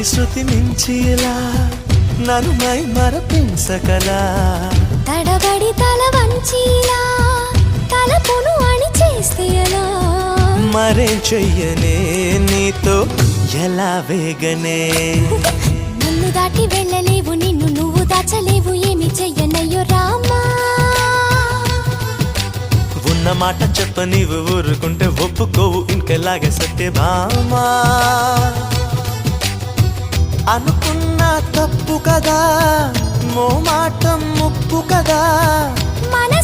తొలి శృతి మించిలా నన్ను మై మరపించకలా తడబడి తల వంచిలా తలపును అని చేస్తే ఎలా మరేం చెయ్యనే నీతో ఎలా వేగనే నన్ను దాటి వెళ్ళలేవు నిన్ను నువ్వు దాచలేవు ఏమి చెయ్యనయ్యో రామా ఉన్న మాట చెప్ప నీవు ఊరుకుంటే ఒప్పుకోవు ఇంకెలాగే సత్యభామా అనుకున్నా తప్పు కదా మో మాట ముప్పు కదా మనసు